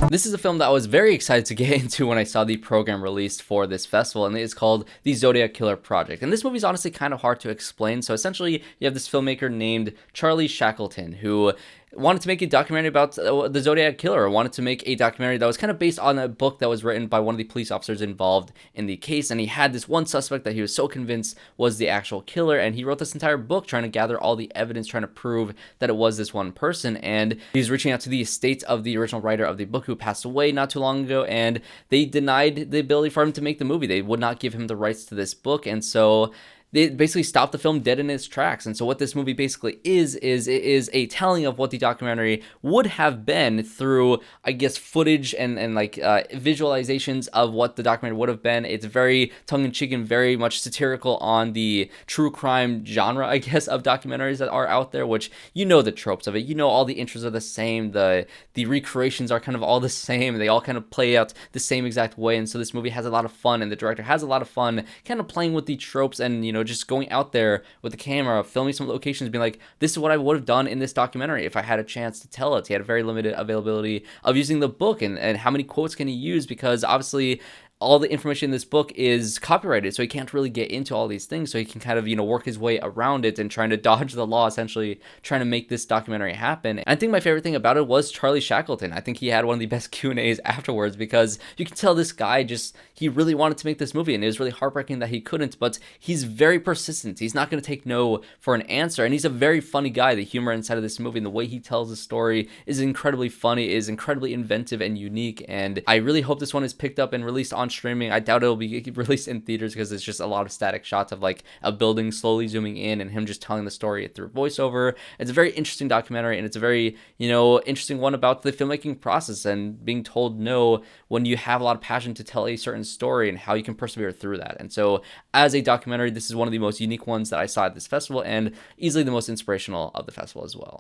This is a film that I was very excited to get into when I saw the program released for this festival, and it's called The Zodiac Killer Project. And this movie is honestly kind of hard to explain. So essentially, you have this filmmaker named Charlie Shackleton who wanted to make a documentary about the Zodiac Killer, or wanted to make a documentary that was kind of based on a book that was written by one of the police officers involved in the case. And he had this one suspect that he was so convinced was the actual killer, and he wrote this entire book trying to gather all the evidence, trying to prove that it was this one person. And he's reaching out to the estate of the original writer of the book, who passed away not too long ago, and they denied the ability for him to make the movie. They would not give him the rights to this book, and so they basically stopped the film dead in its tracks. And so what this movie basically is it is a telling of what the documentary would have been through, I guess, footage and visualizations of what the documentary would have been. It's very tongue-in-cheek and very much satirical on the true crime genre, I guess, of documentaries that are out there, which you know the tropes of it. You know all the intros are the same. The recreations are kind of all the same. They all kind of play out the same exact way. And so this movie has a lot of fun, and the director has a lot of fun kind of playing with the tropes and, just going out there with the camera, filming some locations, being like, this is what I would have done in this documentary if I had a chance to tell it. He had a very limited availability of using the book, and how many quotes can he use, because obviously all the information in this book is copyrighted, so he can't really get into all these things. So he can kind of, work his way around it and trying to dodge the law, essentially trying to make this documentary happen. And I think my favorite thing about it was Charlie Shackleton. I think he had one of the best Q&As afterwards, because you can tell this guy he really wanted to make this movie, and it was really heartbreaking that he couldn't, but he's very persistent. He's not going to take no for an answer, and he's a very funny guy. The humor inside of this movie and the way he tells the story is incredibly funny, is incredibly inventive and unique, and I really hope this one is picked up and released on streaming. I doubt it'll be released in theaters, because it's just a lot of static shots of like a building slowly zooming in and him just telling the story through voiceover. It's a very interesting documentary, and it's a very, interesting one about the filmmaking process and being told no when you have a lot of passion to tell a certain story, and how you can persevere through that. And so as a documentary, this is one of the most unique ones that I saw at this festival, and easily the most inspirational of the festival as well.